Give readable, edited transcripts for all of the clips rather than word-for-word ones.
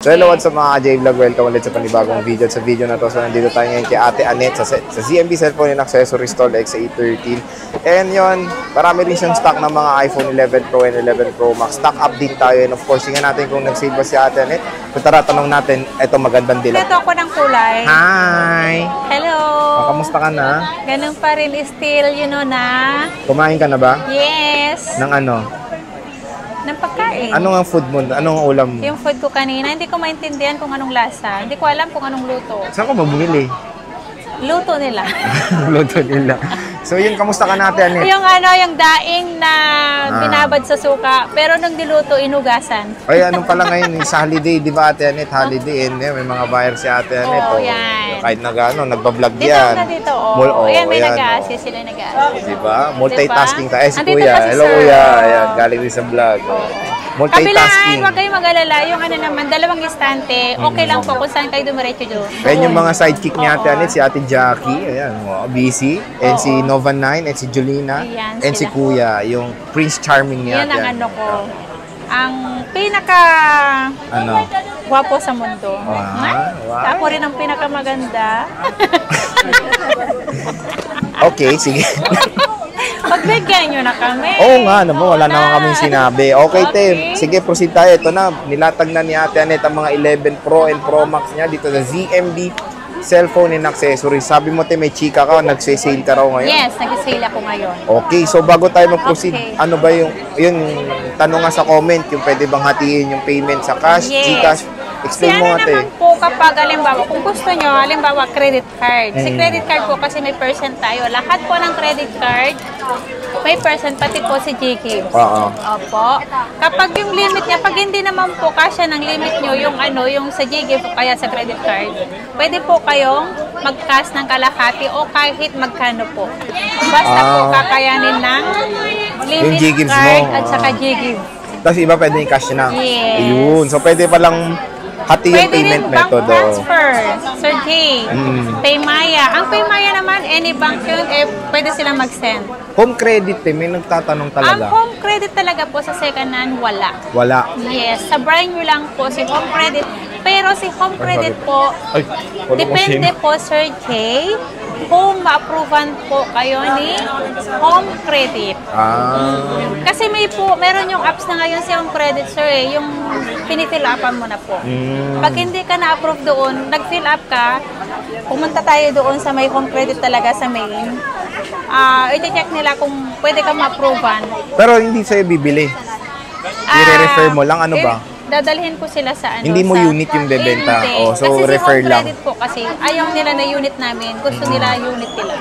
So hello sa mga J-Vlog, welcome ulit sa panibagong video. Sa video na to, so nandito tayo ngayon kay Ate Annette sa ZMB Cellphone and Accessories Store XA13. And yun, marami rin siyang stock ng mga iPhone 11 Pro and 11 Pro Max. Stock up din tayo, and of course, tingnan natin kung nag-save ba si Ate Annette. So tara, tanong natin, ito magandang dilaw. Ito ako ng kulay. Hi! Hello! Kamusta ka na? Ganun pa rin still, you know na. Kumain ka na ba? Yes! Ng ano? Ng pagkain. Anong ang food mo? Anong ulam mo? Yung food ko kanina, hindi ko maintindihan kung anong lasa. Hindi ko alam kung anong luto. Saan ka ba bumili? Luto nila. Luto nila. So yun, kamusta ka natin, Annette? Yung daing na binabad sa suka, pero nung diluto, inugasan. Ay, anong pala ngayon, sa holiday, di ba Ate Annette? Holiday, and may mga buyer si Ate Annette. Oo, yan. Kahit nagbablog Dito yan. na dito, oh. Ayan, may nag-a-assist sila nag-a-assist. Di ba? Multitasking tayo. Si Andito Kuya. pa si Hello, Sir. Kuya. Ayan, galing din sa vlog. Multitasking. Kabilaan, huwag kayong mag-alala. Yung ano naman, dalawang istante, okay lang po kung saan kayo dumiretso doon. Ayan yung mga sidekick ni Ate Annette, si Ate Jackie, ayan, busy, and si Nova 9, and si Julina, ayan, and si Kuya, yung Prince Charming ni Ate. Yan ang ano ko. Ang pinaka gwapo sa mundo. Wow. Ako rin ang pinakamaganda. Okay, sige. Pagbigyan nyo na kami. Oo nga naman, wala naman kaming sinabi. Okay, Tim. Sige, proceed tayo. Ito na, nilatag na ni Ate Annette ang mga 11 Pro and Pro Max niya dito sa ZMB Cellphone and Accessories. Sabi mo, Tim, may chika ka, nagsisale ka raw ngayon? Yes, nag-sale ako ngayon. Okay, so bago tayo mag-proceed, ano ba yung tanong nga sa comment, yung pwede bang hatiin yung payment sa cash, Gcash? Explain mo, Ate. Naman po kapag, halimbawa, kung gusto nyo, halimbawa, credit card. Si credit card po kasi may percent tayo. Lahat po ng credit card, may percent, pati po si GCash. Opo. Kapag yung limit niya, pag hindi naman po kasya ng limit nyo, yung sa GCash o kaya sa credit card, pwede po kayong mag-cash ng kalahati o kahit magkano po. Basta po kakayanin ng limit card at saka GCash. Tapos iba pwede yung cash na. Yes. Ayun. So pwede palang hati yung payment method. Pwede rin bank transfer, Sir Jay. Paymaya. Ang Paymaya naman, any bank yun, pwede silang mag-send. Home credit, may nagtatanong talaga. Ang home credit talaga po sa second hand, wala. Wala? Yes. Sa brand new lang po si home credit. Pero si home credit po, depende po, Sir Jay, kung ma-approvean po kayo ni home credit. Kasi meron yung apps na ngayon si home credit, sir, yung pinifill upan mo na po. Pag hindi ka na-approve doon, nag-fill up ka, pumunta tayo doon sa may home credit talaga sa main. I-check nila kung pwede ka ma-approvean. Pero hindi sa'yo bibili. I-refer mo lang, ano ba? Dadalhin ko sila sa Hindi mo unit yung bebenta. So kasi refer si home lang. credit po kasi ayaw nila na unit namin. Gusto nila unit nila.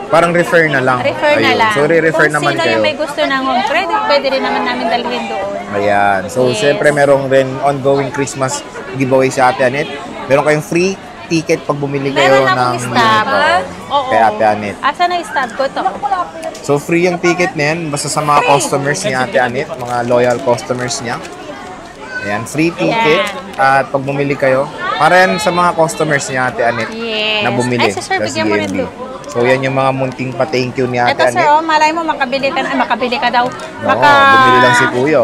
Parang refer na lang. Refer na lang. So re-refer naman kung sino yung may gusto ng home credit, pwede rin naman namin dalhin doon. Ayan. So siyempre merong rin ongoing Christmas giveaway sa Ate Annette. Meron kayong free ticket pag bumili kayo ng stab. Kay Ate Annette. Asa na yung stab ko to? So free yung ticket na yan basta sa mga customers ni Ate Annette, mga loyal customers niya. Ayan, free ticket. At pag bumili kayo, para yan sa mga customers ni Ate Annette na bumili sa ZMB. So yan yung mga munting pa-thank you ni Ate Annette. Ito sir, malay mo makabili ka daw. Bumili lang si Kuya.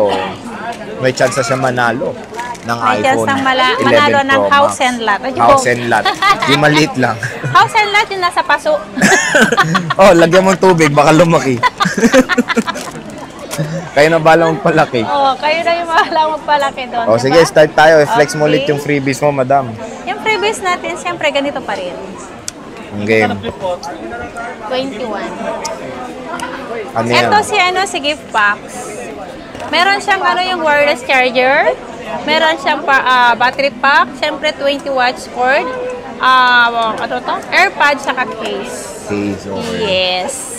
May chance siya manalo ng iPhone 11 manalo ng Pro Max. house and lot. House and lot. Yung maliit lang. House and lot yung nasa paso. Lagyan mong tubig, baka lumaki. Kayo na bahala magpalaki. Kayo na yung bahala magpalaki doon. Sige, start tayo. Flex mo ulit yung freebies mo, madam. Yung freebies natin, siyempre ganito pa rin. Ang game. 21. Ano yan? Ito si gift box. Meron siyang yung wireless charger. Meron siyang battery pack. Siyempre 20 watts cord. AirPods saka case. Case, okay. Yes.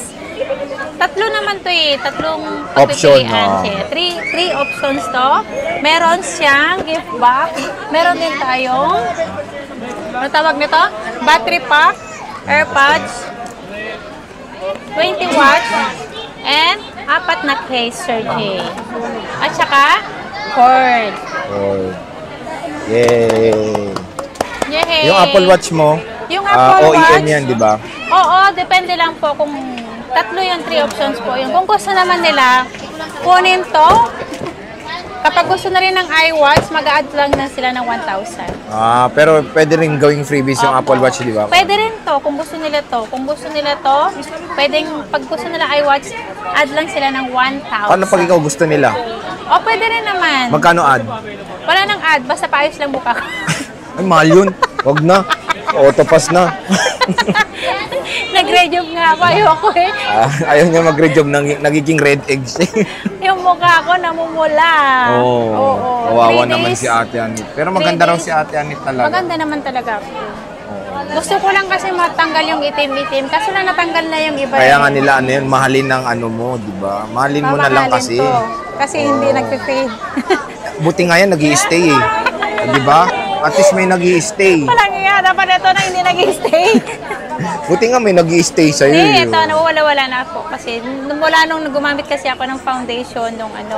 Tatlo naman to tatlong option, pagpipilian. Three options to. Meron siyang gift box. Meron din tayong ano tawag nito? Battery pack, AirPods, 20 watts, and 4 na case, Sir J. At saka cord. Yay! Yay! Yung Apple Watch mo, yung Apple Watch, OEM yan, di ba? Oo, depende lang po kung tatlo yung 3 options po. Yung kung gusto naman nila, kunin to, Kapag gusto na rin ng iWatch, mag-add lang na sila ng 1,000. Pero pwede rin gawing freebies yung Opo. Apple Watch, di ba? Pwede rin to, kung gusto nila to. Kung gusto nila to, pwedeng, pag gusto nila iWatch, add lang sila ng 1,000. Paano pag ikaw gusto nila? O, pwede rin naman. Magkano ad? Wala nang ad, basta paayos lang mukha ko. Ay, mahal yun. Huwag na. Autopass na. Nag-rejob nga ako, ayoko eh. Ayaw niya mag-rejob, nagiging red eggs. Yung mukha ko namumula. Oo. Kawawa 3 naman days. si Ate Anit. Pero maganda 3 raw si Ate Anit talaga. Maganda naman talaga ako. Gusto ko lang kasi matanggal yung itim-itim. Kaso na natanggal na yung iba. Kaya nga nila ano yun, mahalin ng ano mo, di ba? Mahalin mo na lang kasi. Kasi hindi nagpe-fade. Buti nga yan, nag-i-stay eh. Di ba? At least may nag-i-stay. Walang iya, dapat ito na hindi nag-stay. Buti nga may nag-i-stay sa'yo. Hindi, ito, nawawala-wala na po. Kasi mula nung gumamit kasi ako ng foundation, nung ano.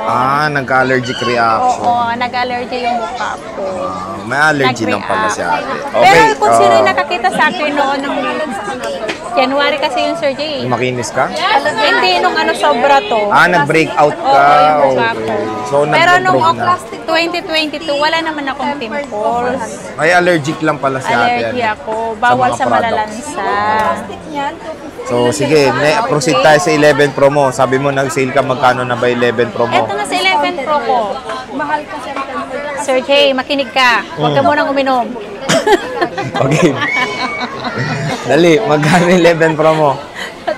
Nagka-allergic reaction. Oo, nag-allergy yung mukha ko. May allergy lang pala si Ate. Okay. Pero kung sino yung nakakita sa akin noon, nung January kasi yung Sir Jay. Makinis ka? Hindi, nung ano, sobra to. Nag-break out ka. Oo, yung mukha Okay. ko. So, Pero nung nag-improve na. 2022, wala naman akong pimples. Ay, allergic lang pala si Ate. Allergy ako. Bawal mga sa products. malalansa. So, sige, proceed tayo sa 11 Pro mo. Sabi mo, nag-sale ka, magkano na ba 11 Pro mo? Ito na sa 11 Pro ko. Sir Jay, makinig ka. Huwag ka munang uminom. Okay. Dali, magkano 11 Pro mo?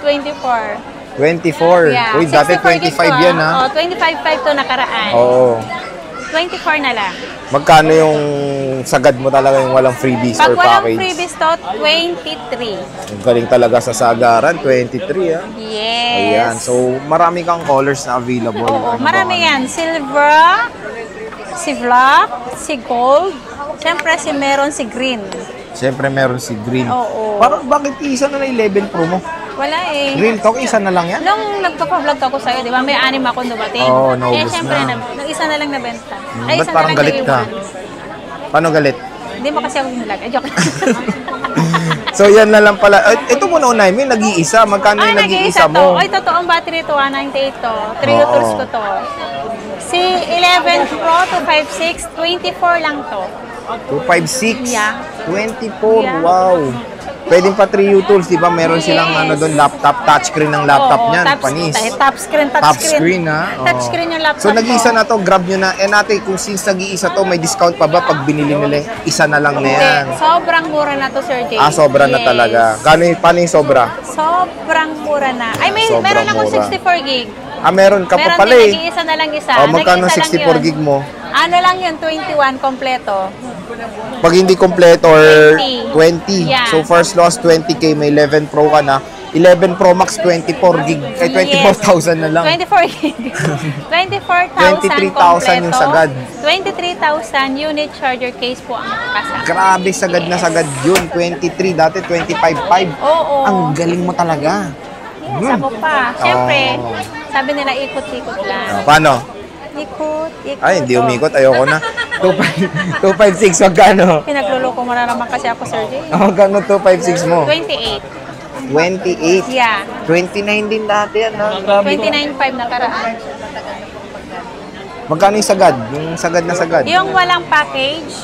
24. 24. Yeah. Uy, dati 64 gig 25 to, yan ha. Oh, 25.5 to nakaraan. Oo. 24 na lang. Magkano yung sagad mo talaga yung walang freebies Pag or walang package? freebies to, 23. Ang galing talaga sa sagaran, 23 ha. Yes. Ayan, so marami kang colors na available. Oo, Ano marami ba? yan. Silver, si black, si gold, siyempre si meron si green. Siyempre meron si green. Oo. Parang bakit isa na 11 Pro mo? Wala eh. Real talk, isa na lang yan? Nung nagpa-vlog ako sa'yo, di ba, may 6 ako dumating. Oo, naubos siyempre, na. nung isa na lang nabenta. Ba't isa parang na lang galit ka? naiwan. Paano galit? Hindi mo kasi ako vlog. Joke. So yan na lang pala. Ito muna unahin, may nag-iisa. Magkano yung nag-iisa mo? Ay, totoong battery to, 198 to. 3 Oo. utils ko to. Si 11 Pro 256, 24 lang to. 256? Yeah. 24, Yeah. wow. Pwedeng pa 3 U-tools, di ba? Meron silang ano doon, laptop, touchscreen ng laptop Oo, niyan, touch- panis. Top screen. Top screen, ha? Oo. Touch screen yung laptop So, nag-iisa ko. na to, grab nyo na. Ate, kung since nag-iisa to, may discount pa ba pag binili nila? Isa na lang na yan. Hindi, sobrang mura na to, Sir Jay. Sobra na Yes. talaga. Paano yung sobra? Sobrang mura na. Ay, Sobrang meron akong mura. 64 gig. Meron ka pa Meron pala din, eh. nag-iisa na lang isa. Magkano Nag-iisa lang 64 yun. gig mo? Ano lang yun, 21 kompleto. Pag hindi kompleto or 20. 20. Yeah. So first loss 20k, may 11 Pro ka na. 11 Pro Max 24 gig. Ay 24,000 na lang. 24 gig. 24,000 23,000 yung sagad. 23,000 unit charger case po ang kasama. Grabe, sagad na sagad yun. 23, dati 25.5. Oo. Ang galing mo talaga. Yes, ako pa. Siyempre, Oh. sabi nila ikot-ikot lang. Paano? Ikot. Ay, hindi umikot. Ayoko na. 256, magkano? Pinagluloko mo na naman kasi ako, Sir Jay. Magkano 256 mo? 28. 28. Yeah. 29 din dati yan, ha? Grabe. 29.5 na karaan. Magkano yung sagad? Yung sagad na sagad? Yung walang package,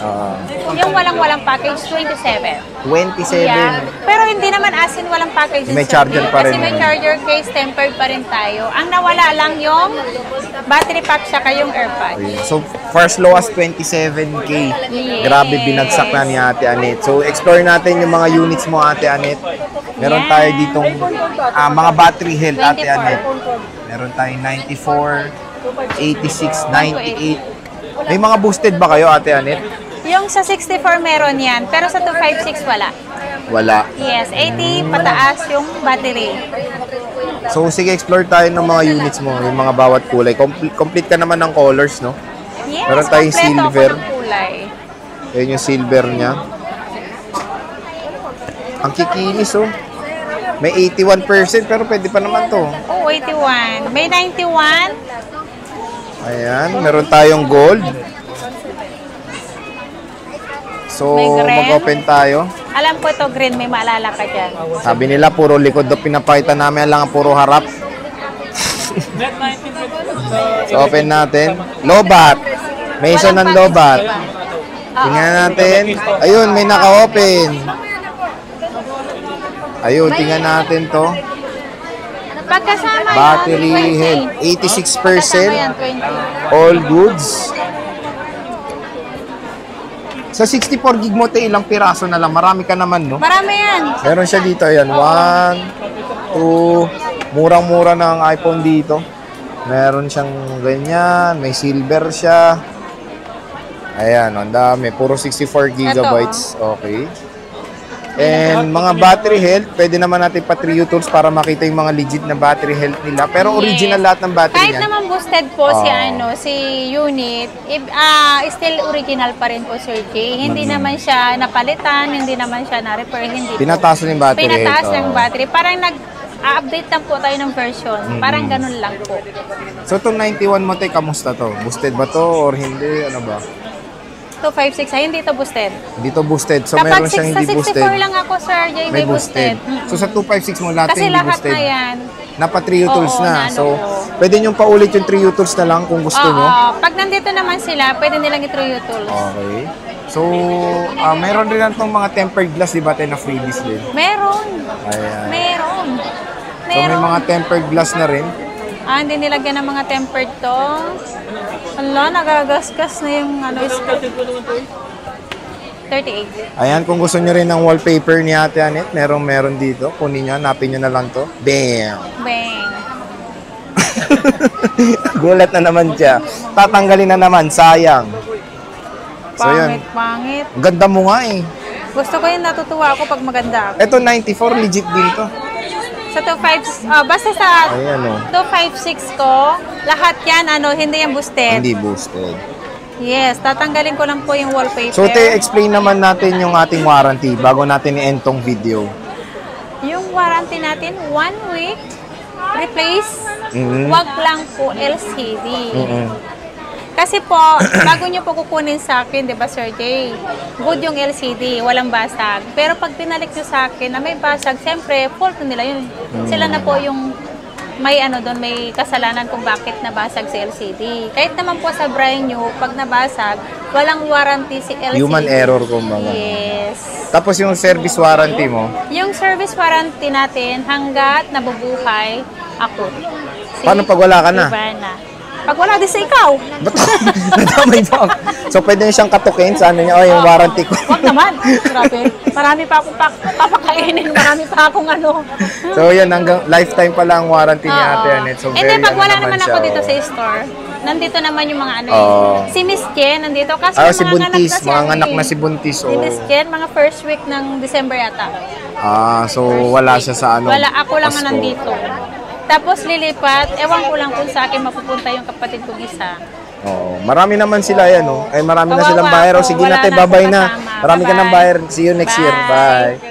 yung walang package, 27. 27. Yeah. Pero hindi naman as in walang package. May Sir charger Jay. pa rin Kasi may yun. charger case, tempered pa rin tayo. Ang nawala lang yung battery pack saka yung AirPods. So, first lowest 27k. Yes. Grabe, binagsak na ni Ate Anet. So, explore natin yung mga units mo, Ate Anet. Meron Yes. tayo ditong mga battery health, Ate 24. Anet. Meron tayong 94, 86, 98. May mga boosted ba kayo, Ate Anet? Yung sa 64 meron yan, pero sa 256 wala. Wala. Yes, 80 pataas yung battery. So, sige, explore tayo ng mga units mo, yung mga bawat kulay. Complete ka naman ng colors, no? Yes, Meron tayong kompleto ako silver. ng kulay. Ayun yung silver niya. Ang kikinis, oh. May 81%, pero pwede pa naman to. Oh, 81. May 91. Ayan, meron tayong gold. So, May green. mag-open tayo. Alam ko ito green, may maalala ka dyan. Sabi nila, puro likod daw pinapakita namin, lang ang puro harap. So, open natin. Lobat. Mason ng Lobat. Tingnan natin. Ayun, may naka-open. Ayun, tingnan natin to. Pagkasama Battery head, 86%. All goods. Sa 64 gig mo, ilang piraso na lang. Marami ka naman, no? Marami yan. Meron siya dito. Ayan, 1, 2. Murang-mura na ang iPhone dito. Meron siyang ganyan. May silver siya. Ayan, ang dami. Puro 64 gigabytes. Okay. And mga battery health, pwede naman natin pa-Trio tools para makita yung mga legit na battery health nila. Pero original lahat ng battery kahit niyan. Naman boosted po si unit, still original pa rin po, Sir Jay. Hindi naman siya napalitan, hindi naman siya na-repair, hindi Pinataas po. yung battery health. Pinataas ng battery. Parang update lang po tayo ng version. Parang ganun lang po. So, itong 91 mo, kamusta to? Boosted ba to or hindi? Ano ba? 256, hindi ito boosted. Hindi to boosted. So, Kapag meron siyang hindi boosted. sa 64 lang ako, Sir Jay, may boosted. So, sa 256 mo, lahat kasi hindi lahat boosted. na yan. Napa-Trio tools na. So, po. pwede nyo paulit yung Trio tools na lang kung gusto nyo. Pag nandito naman sila, pwede nilang i-Trio tools. Okay. So, meron rin lang itong mga tempered glass, di ba, na freebies din? Meron. Ayan. Meron. So, may mga tempered glass na rin. Hindi nilagyan ng mga tempered to. Ala, nagagasgas na yung screen. 38. Ayan, kung gusto nyo rin ng wallpaper ni Ate Anet, meron dito. Kunin nyo, hanapin nyo na lang to. Bam! Bang! Gulat na naman siya. Tatanggalin na naman, sayang. So, yun. Pangit. Ganda mo nga eh. Gusto ko yung natutuwa ako pag maganda ako. Ito, 94, legit din to. Sa 256, basta sa Ayan, 256 ko, lahat yan, hindi yan boosted. Hindi boosted. Yes, tatanggalin ko lang po yung wallpaper. So, explain naman natin yung ating warranty bago natin i-end tong video. Yung warranty natin, 1 week, replace, wag lang po LCD. Kasi po, bago nyo po kukunin sa akin, di ba, Sir Jay? Good yung LCD, walang basag. Pero pag pinalik nyo sa akin na may basag, siyempre, fault nila yun. Sila na po yung may doon, may kasalanan kung bakit nabasag si LCD. Kahit naman po sa brand new, pag nabasag, walang warranty si LCD. Human error, kumbaga. Yes. Tapos yung service warranty mo? Yung service warranty natin, hanggat nabubuhay ako. Paano pag wala ka na? Ivana. Pag wala din sa ikaw. Ba't nadamay ba? So, pwede nyo siyang katukin sa yung warranty ko. Wag naman. Grabe. Marami pa akong papakainin. Marami pa akong So, yan. Hanggang lifetime pala ang warranty ni Ate Anet. So, and then, pag wala naman ako dito sa store, nandito naman yung mga si Miss Jen, nandito. Kasi si Buntis. Mga anak na si Buntis. Si Miss Jen, mga first week ng December yata. So, wala siya sa Wala. Ako lang ang nandito. Tapos lilipat, ewan ko lang kung sa akin mapupunta yung kapatid kong isa. Marami naman sila yan, Marami na silang buyer. Sige na, babay na. Marami ka ng buyer. See you next year. Bye.